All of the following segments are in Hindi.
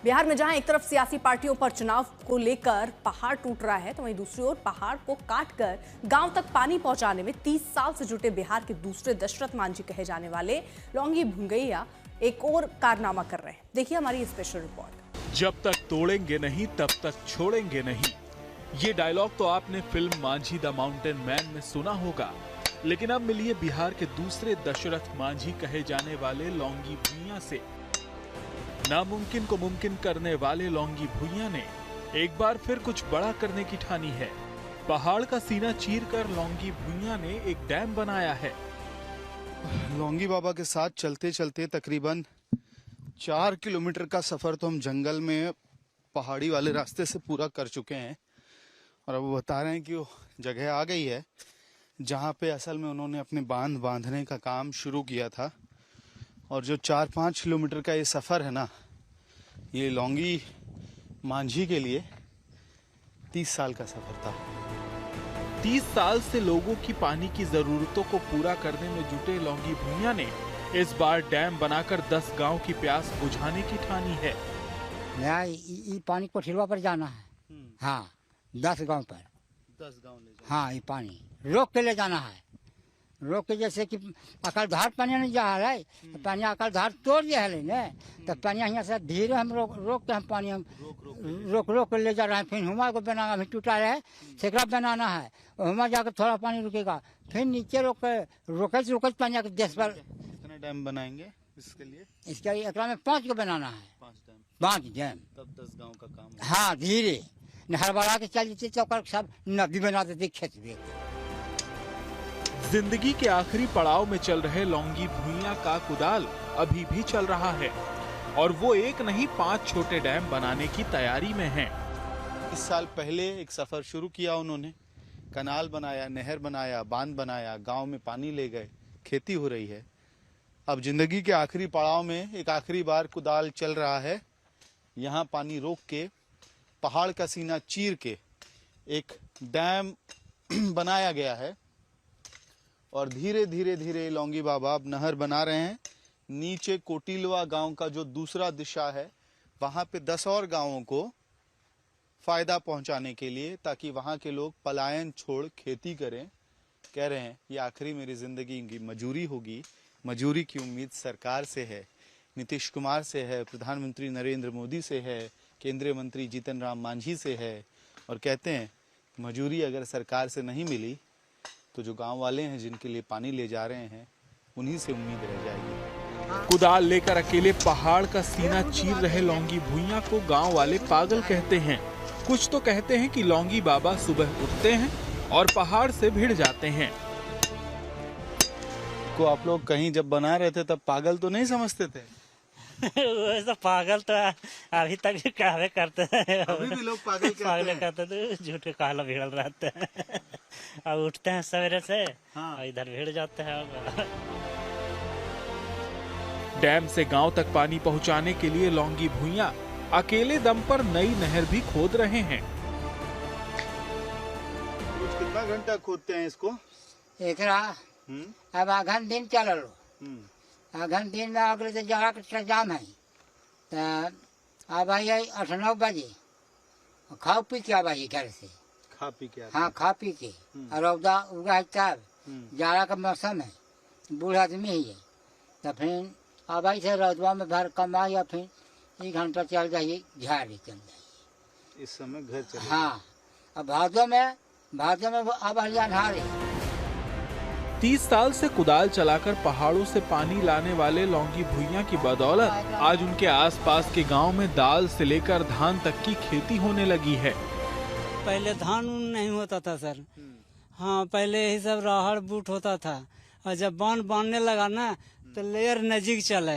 बिहार में जहां एक तरफ सियासी पार्टियों पर चुनाव को लेकर पहाड़ टूट रहा है, तो वहीं दूसरी ओर पहाड़ को काटकर गांव तक पानी पहुंचाने में 30 साल से जुटे बिहार के दूसरे दशरथ मांझी कहे जाने वाले लौंगी भुंगैया एक और कारनामा कर रहे हैं। देखिए हमारी स्पेशल रिपोर्ट। जब तक तोड़ेंगे नहीं तब तक छोड़ेंगे नहीं, ये डायलॉग तो आपने film Manjhi the mountain man में सुना होगा। लेकिन अब मिलिए बिहार के दूसरे दशरथ मांझी कहे जाने वाले लौंगी भुइयां से। नामुमकिन को मुमकिन करने वाले लौंगी भुइयां ने एक बार फिर कुछ बड़ा करने की ठानी है। पहाड़ का सीना चीरकर लौंगी भुइयां ने एक डैम बनाया है। लौंगी बाबा के साथ चलते चलते तकरीबन 4 किलोमीटर का सफर तो हम जंगल में पहाड़ी वाले रास्ते से पूरा कर चुके हैं, और अब वो बता रहे हैं कि वो जगह आ गई है जहाँ पे असल में उन्होंने अपने बांध बांधने का काम शुरू किया था। और जो 4-5 किलोमीटर का ये सफर है ना, ये लौंगी मांझी के लिए 30 साल का सफर था। 30 साल से लोगों की पानी की जरूरतों को पूरा करने में जुटे लौंगी भुइयां ने इस बार डैम बनाकर 10 गांव की प्यास बुझाने की ठानी है। ये पानी कोठिलवा पर जाना है। हाँ, 10 गांव पर 10 गांव ले जाना। हाँ, ये पानी रोक के ले जाना है। रोक के जैसे कि अकलधार पानी नहीं जा रहा है, पानी अकलधार तोड़ दिया है ने, तो पानी यहाँ से धीरे हम रोक के हम पानी हम रोक के ले जा रहे हैं। फिर हुमा को बनाना अभी टूटा है, सेकड़ा बनाना है, हुमा जाकर थोड़ा पानी रुकेगा, फिर नीचे रोके पानी आकर देश पर। कितने डैम बनाएंगे इसके लिए? इसके लिए एकरा में 5 को बनाना है। 5 डैम, तब 10 गांव का काम। हाँ, धीरे नहर बढ़ा के चल जाते चौकर सब नदी बना देते खेत भी। जिंदगी के आखिरी पड़ाव में चल रहे लौंगी भुइयां का कुदाल अभी भी चल रहा है, और वो एक नहीं 5 छोटे डैम बनाने की तैयारी में हैं। इस साल पहले एक सफर शुरू किया उन्होंने, कनाल बनाया, नहर बनाया, बांध बनाया, गांव में पानी ले गए, खेती हो रही है। अब जिंदगी के आखिरी पड़ाव में एक आखिरी बार कुदाल चल रहा है। यहाँ पानी रोक के पहाड़ का सीना चीर के एक डैम बनाया गया है, और धीरे धीरे धीरे लौंगी बाबा अब नहर बना रहे हैं। नीचे कोटिलवा गांव का जो दूसरा दिशा है, वहां पे 10 और गांवों को फायदा पहुंचाने के लिए, ताकि वहां के लोग पलायन छोड़ खेती करें। कह रहे हैं ये आखिरी मेरी जिंदगी की मजूरी होगी। मजूरी की उम्मीद सरकार से है, नीतीश कुमार से है, प्रधानमंत्री नरेंद्र मोदी से है, केंद्रीय मंत्री जीतन राम मांझी से है। और कहते हैं मजूरी अगर सरकार से नहीं मिली तो जो गांव वाले हैं जिनके लिए पानी ले जा रहे हैं, उन्हीं से उम्मीद रह जाएगी। कुदाल लेकर अकेले पहाड़ का सीना चीर रहे लौंगी भुइयां को गांव वाले पागल कहते हैं। कुछ तो कहते हैं कि लौंगी बाबा सुबह उठते हैं और पहाड़ से भिड़ जाते हैं। को आप लोग कहीं जब बना रहे थे तब पागल तो नहीं समझते थे? वैसे पागल तो अभी तक भी कहवे करते हैं। अभी भी लोग पागल कहते थे, झूठे काला भिड़ रहते हैं। अब उठते हैं सवेरे से, हाँ। और इधर भिड़ जाते हैं। डैम से गांव तक पानी पहुंचाने के लिए लौंगी भुइयां अकेले दम पर नई नहर भी खोद रहे हैं। रोज कितना घंटा खोदते हैं इसको? एकरा अब आघन दिन चल लो, आघन दिन में अगले तो जगह का जाम है, तो अब आई 8-9 बजे खाओ पी के अब आई घर से। खा पी के? हाँ, खा पी के। और रौदा उगा है तब, जाड़ा का मौसम है, बूढ़ा आदमी ही है, तो फिर अब आई से रौदवा में भर कमा, या फिर 1 घंटा चल जाइए, झाड़ी चल जाइए। इस समय घर चले। हाँ, अब भादों में अब अन्हार है। 30 साल से कुदाल चलाकर पहाड़ों से पानी लाने वाले लौंगी भुइयां की बदौलत आज उनके आसपास के गांव में दाल से लेकर धान तक की खेती होने लगी है। पहले धान नहीं होता था सर। हाँ, पहले यही सब राहड़ बूट होता था, और जब बांध बांधने लगा ना, तो लेयर नजीक चला,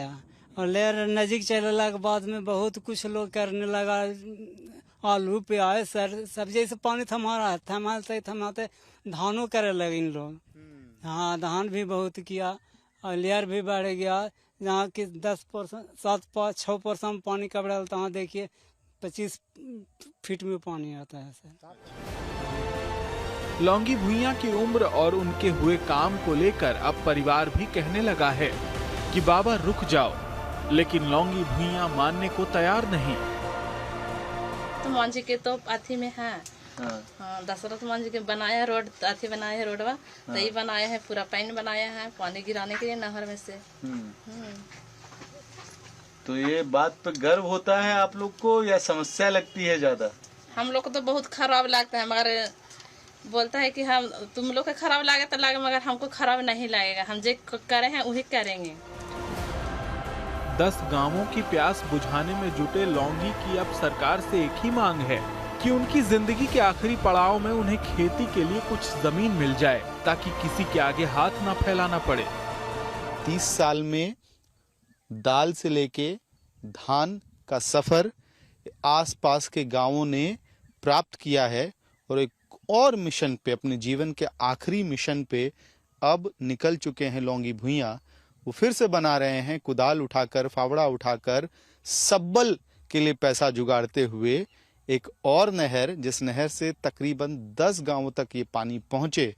और लेयर नजीक चलने के बाद में बहुत कुछ लोग करने लगा। आलू प्याज सब्जी से पानी थमाते धानों करे लगे इन लोग। हाँ, धान भी बहुत किया, और लेयर भी बढ़ गया। जहाँ की 10%, 7-6% पानी कब डालता है, देखिए 25 फीट में पानी आता है सर। लौंगी भुइयां की उम्र और उनके हुए काम को लेकर अब परिवार भी कहने लगा है कि बाबा रुक जाओ, लेकिन लौंगी भुइयां मानने को तैयार नहीं। दशरथ मांझी के तो अथी में है। हाँ। हाँ, दशरथ मांझी के बनाया रोड, अथी बनाया है रोडवा, तो ये बनाया है, पूरा पानी बनाया है पानी गिराने के लिए नहर में से। तो ये बात पे गर्व होता है आप लोग को या समस्या लगती है ज्यादा? हम लोग को तो बहुत खराब लगता है, मगर बोलता है कि हम तुम लोग को खराब लगे तो लगे, मगर हमको खराब नहीं लगेगा, हम जो करे हैं वही करेंगे। 10 गांवों की प्यास बुझाने में जुटे लौंगी की अब सरकार से एक ही मांग है कि उनकी जिंदगी के आखिरी पड़ाव में उन्हें खेती के लिए कुछ जमीन मिल जाए, ताकि किसी के आगे हाथ ना फैलाना पड़े। 30 साल में दाल से लेके धान का सफर आसपास के गांवों ने प्राप्त किया है और एक और मिशन पे, अपने जीवन के आखिरी मिशन पे अब निकल चुके हैं लौंगी भुइयां। वो फिर से बना रहे हैं, कुदाल उठाकर, फावड़ा उठाकर, सब्बल के लिए पैसा जुगाड़ते हुए एक और नहर, जिस नहर से तकरीबन 10 गांवों तक ये पानी पहुंचे।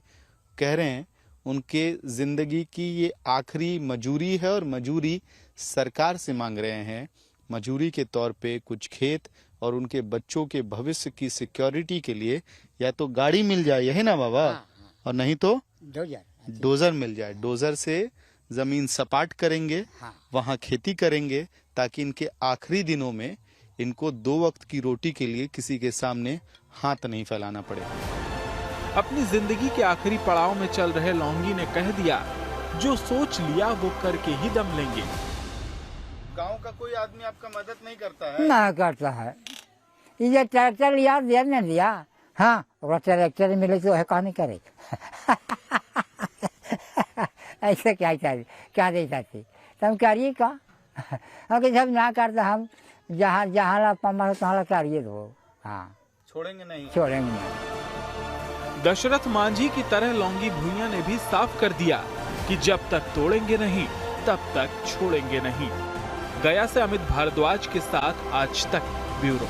कह रहे हैं उनके जिंदगी की ये आखिरी मजूरी है और मजूरी सरकार से मांग रहे हैं। मजूरी के तौर पे कुछ खेत और उनके बच्चों के भविष्य की सिक्योरिटी के लिए या तो गाड़ी मिल जाए, यही ना बाबा, और नहीं तो डोजर मिल जाए। डोजर से जमीन सपाट करेंगे, वहाँ खेती करेंगे, ताकि इनके आखिरी दिनों में इनको 2 वक्त की रोटी के लिए किसी के सामने हाथ नहीं फैलाना पड़े। अपनी जिंदगी के आखिरी पड़ाव में चल रहे लौंगी ने कह दिया, जो सोच लिया वो करके ही दम लेंगे। गांव का कोई आदमी आपका मदद नहीं करता है? ना करता है। ये ट्रैक्टर लिया, दिया न दिया, हाँ ट्रैक्टर मिले तो है, कहा नहीं करे। ऐसे क्या चाहिए, क्या दे सकते, तुम करिए का। अगर जब ना करता हम जहाँ जहाँ पमारो तहाँ करिए दो। हाँ, छोड़ेंगे नहीं, छोड़ेंगे नहीं। दशरथ मांझी की तरह लौंगी भुइयां ने भी साफ कर दिया कि जब तक तोड़ेंगे नहीं तब तक छोड़ेंगे नहीं। गया से अमित भारद्वाज के साथ आज तक ब्यूरो।